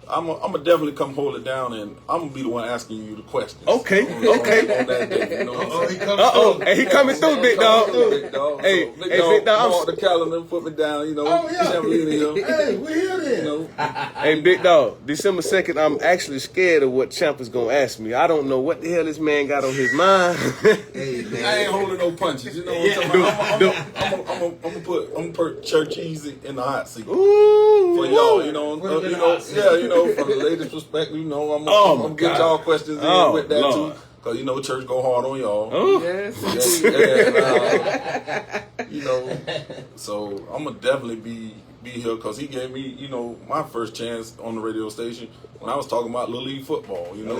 I'm gonna definitely come hold it down, and I'm gonna be the one asking you the questions. Okay. On that day, you know what I'm saying? Hey, he coming through, big dog. Big dog. Hey, so, big dog. Mark the calendar, put me down, you know. Oh, yeah. Here. Hey, we're here then. You know. Hey, big dog. December 2nd, I'm actually scared of what Champ is gonna ask me. I don't know what the hell this man got on his mind. Hey, man. I ain't holding no punches, you know what I'm talking about? I'm gonna put Churchezie in the hot seat. Ooh. For y'all, you know, from the ladies' perspective, you know, I'm gonna get y'all questions in with that Lord. too, cause you know, church go hard on y'all. Oh. Yes. And, you know, so I'm gonna definitely be here, cause he gave me, you know, my first chance on the radio station when I was talking about Little League football. You know,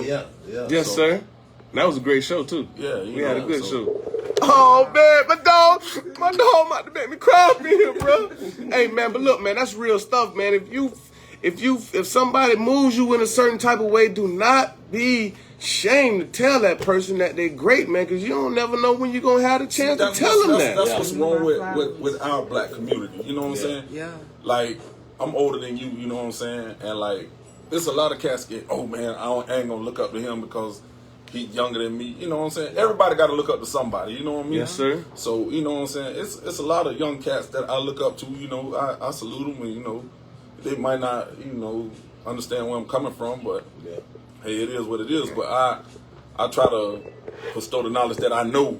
Yes, sir. That was a great show too. Yeah, we had a good show. Oh man, my dog about to make me cry up in here, bro. Hey man, but look, man, that's real stuff, man. If somebody moves you in a certain type of way, do not be ashamed to tell that person that they're great, man, because you don't never know when you're gonna have the chance to tell them that. That's what's wrong with our black community. You know what I'm saying? Yeah. Like, I'm older than you. You know what I'm saying? And like, there's a lot of cats get, oh man, I ain't gonna look up to him because he's younger than me. You know what I'm saying? Everybody got to look up to somebody. You know what I mean? Yes, sir. So, you know what I'm saying? It's a lot of young cats that I look up to. You know, I salute them, and you know, they might not, you know, understand where I'm coming from, but hey, it is what it is. But I try to bestow the knowledge that I know,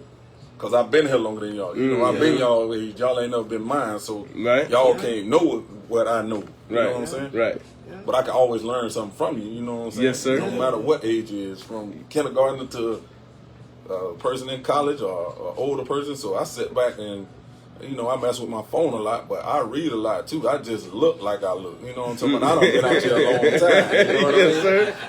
because I've been here longer than y'all. You know, I've been y'all age. Y'all ain't never been mine, so y'all can't know what I know. You know what I'm saying? Right. But I can always learn something from you. You know what I'm saying? Yes, sir. No matter what age it is, from kindergarten to a person in college or an older person. So I sit back and you know, I mess with my phone a lot, but I read a lot too. I just look like I look. You know what I'm talking about? I don't get out here a long time. You know what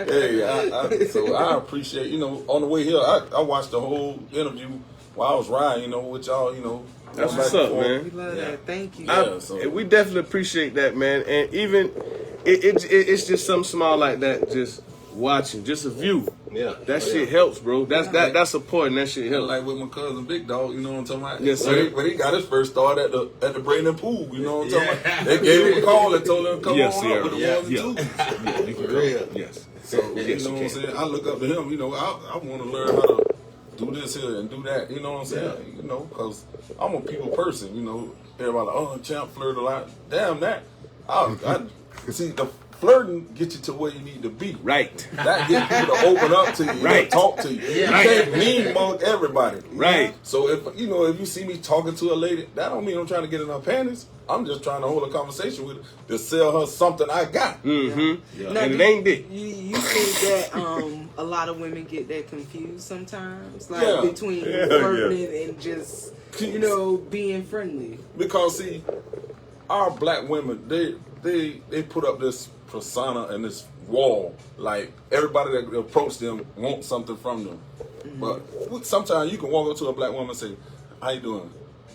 I mean? Hey, so I appreciate, you know, on the way here, I watched the whole interview while I was riding, you know, with y'all, you know. That's what's up, man. We love that. Thank you. We definitely appreciate that, man. And even it's just something small like that, just watching, just a view. Yeah. That shit helps, bro. That's important. That shit helps. Like with my cousin Big Dog, you know what I'm talking about? Yes, sir. When he got his first start at the Brandon Pool, you know what I'm talking about? They gave him a call and told him to come on up with the ones and twos. Yeah, you can real. Yes. So, you know what I'm saying? I look up to him, you know, I want to learn how to do this here and do that, you know what I'm saying? You know, because I'm a people person, you know. Everybody like, oh, Champ flirt a lot. Damn that. I see, the flirting gets you to where you need to be. Right. That gets people to open up to you, Right. talk to you. You can't mean mug everybody. Right. So if you see me talking to a lady, that don't mean I'm trying to get in her panties. I'm just trying to hold a conversation with her to sell her something I got. Mm-hmm. Now, And it ain't dick. You think that a lot of women get that confused sometimes, like between flirting and just being friendly? Because see, our black women, they put up this persona and this wall, like everybody that approach them wants something from them. Mm-hmm. But sometimes you can walk up to a black woman and say, "How you doing?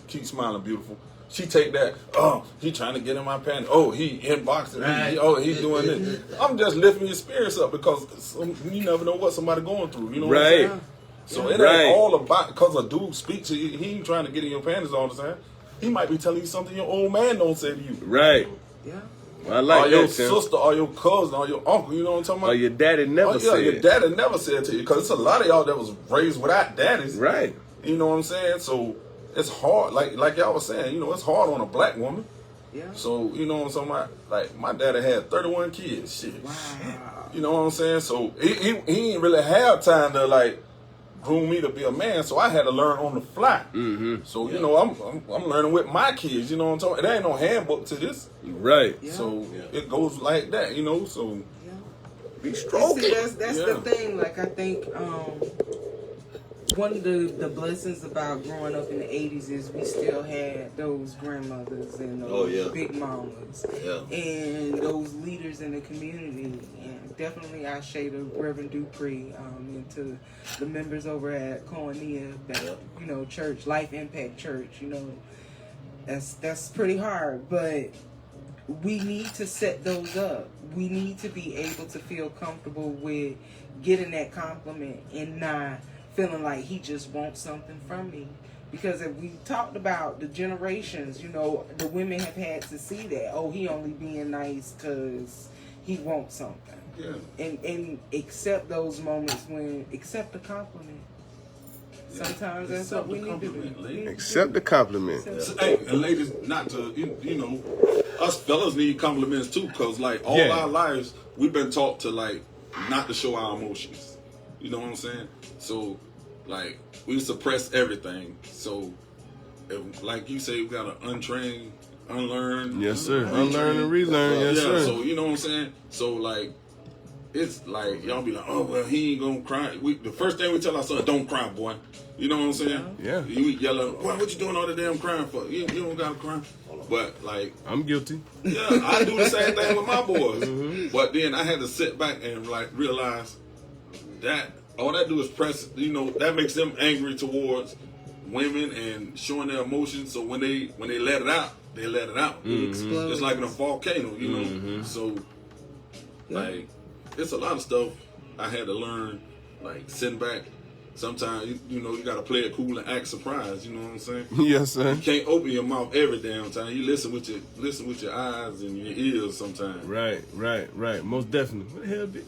Keep smiling, beautiful." She take that, oh, he trying to get in my pants. Oh, he inboxing me. He's doing this. I'm just lifting your spirits up because you never know what somebody going through. You know what I'm saying? So it ain't all about, because a dude speaks to you, he ain't trying to get in your panties all the time. He might be telling you something your old man don't say to you. Right. Yeah. Well, I like or your that, Tim. sister, or your cousin, or your uncle, you know what I'm talking about? Or your daddy never said. Your daddy never said to you, because it's a lot of y'all that was raised without daddies. Right. You know what I'm saying? So it's hard, like y'all was saying, you know, it's hard on a black woman. Yeah. So, you know what I'm talking about? Like, my daddy had 31 kids. Shit. Wow. You know what I'm saying? So he ain't really have time to, like, groom me to be a man, so I had to learn on the fly. Mm-hmm. So, you know, I'm learning with my kids, you know what I'm talking about? There ain't no handbook to this. Right. Yeah. So it goes like that, you know, so be strong. See, that's the thing. Like, I think one of the blessings about growing up in the 80s is we still had those grandmothers and those big mamas and those leaders in the community. And definitely I shade of Reverend Dupree and to the members over at Koinonia, that church, Life Impact Church. That's pretty hard, but we need to set those up. We need to be able to feel comfortable with getting that compliment and not feeling like he just wants something from me. Because if we talked about the generations, the women have had to see that, he only being nice because he wants something. Yeah. And accept those moments accept the compliment. Sometimes that's what we need to do. Accept the compliment. Hey, and ladies, not to, us fellas need compliments too, because like all our lives, we've been taught to like not to show our emotions. You know what I'm saying? So, like, we suppress everything. So, if, like you say, we got to unlearn. Yes, sir. Unlearn and relearn. Yes, sir. So, you know what I'm saying? So, like, it's like, y'all be like, oh, well, he ain't gonna cry. The first thing we tell our son, don't cry, boy. You know what I'm saying? Yeah. You yelling, boy, what you doing all the damn crying for? You don't gotta cry. But, like, I'm guilty. Yeah, I do the same thing with my boys. Mm-hmm. But then I had to sit back and, like, realize that all that do is press, that makes them angry towards women and showing their emotions. So when they let it out, they let it out. Mm-hmm. Just like in a volcano, you know. Mm-hmm. So, like, it's a lot of stuff I had to learn, like, sitting back. Sometimes, you got to play it cool and act surprised, you know what I'm saying? Yes, sir. You can't open your mouth every damn time. You listen with your eyes and your ears sometimes. Right. Most definitely. What the hell, Big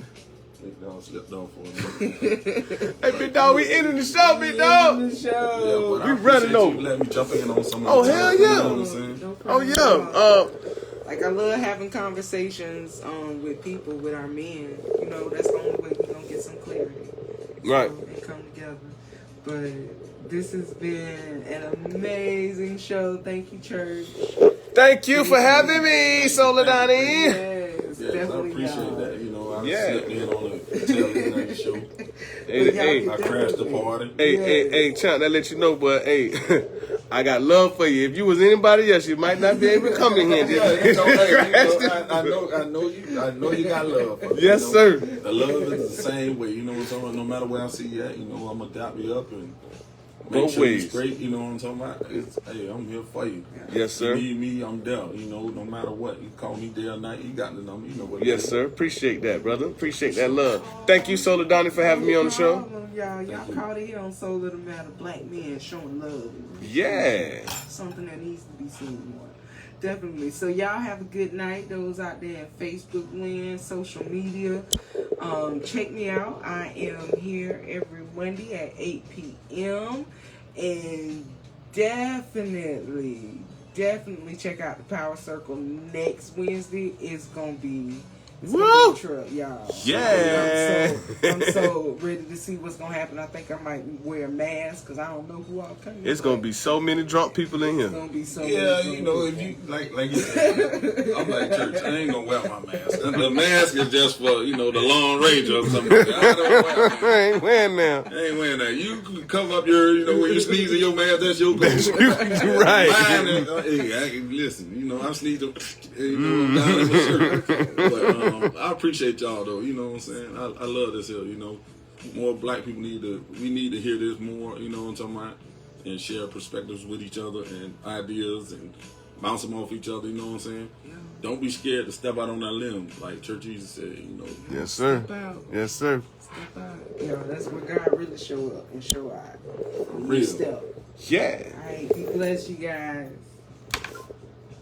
Big Dog slipped off for a minute. Hey, Big Dog, we ending the show, Big Dog. Yeah, we running over. Let me jump in on some. Oh, hell yeah. You know what I'm saying? Oh, yeah. Like, I love having conversations with people, with our men. That's the only way we're going to get some clarity. Right. And come together. But this has been an amazing show. Thank you, church. Thank you for having me, Soul Adani. Yes, definitely. I appreciate that. I slipped in on the television show. Hey, I crashed the party. Hey, Champ, that let you know, but hey, I got love for you. If you was anybody else, you might not be able to come in here. I know you got love for me. Yes, sir. The love is the same way. You know what I'm talking about? No matter where I see you at, I'm gonna dap you up and make Both sure ways. it's great. You know what I'm talking about? Hey, I'm here for you. Yes, sir. You need me, I'm there. No matter what. You call me day or night. You got the number. You know what? Yes, sir. Appreciate that, brother. Appreciate that love. Thank you, Soul Adani, for having me on the show. Y'all caught it here on Soul of the Matter. Black men showing love. Yeah. Something that needs to be seen more. Definitely. So y'all have a good night. Those out there in Facebook land, social media. Check me out. I am here every Monday at 8 p.m. And definitely check out the Power Circle next Wednesday. It's gonna be Woo! Truck, y'all. Yeah. I'm so ready to see what's gonna happen. I think I might wear a mask because I don't know who I'm coming. It's gonna be so many drunk people in It's here. gonna be so. Yeah, many if you like you said, I'm like church. I ain't gonna wear my mask. The mask is just for the Lone Ranger or something. I don't wear a mask. I ain't wearing now. I ain't wearing that. You can cover up your, when you sneeze in your mask, that's your business. Right. Mine is, listen, I'm sneezing, I'm down in my shirt. But I appreciate y'all though. You know what I'm saying? I love this here. More black people need to hear this more. You know what I'm talking about? And share perspectives with each other and ideas and bounce them off each other. You know what I'm saying? Yeah. Don't be scared to step out on that limb, like Churchezie said. Yes, sir. Step out. Yes, sir. Step out. That's where God really show up and show out. Real. Step. Yeah. All right. Be blessed, you guys.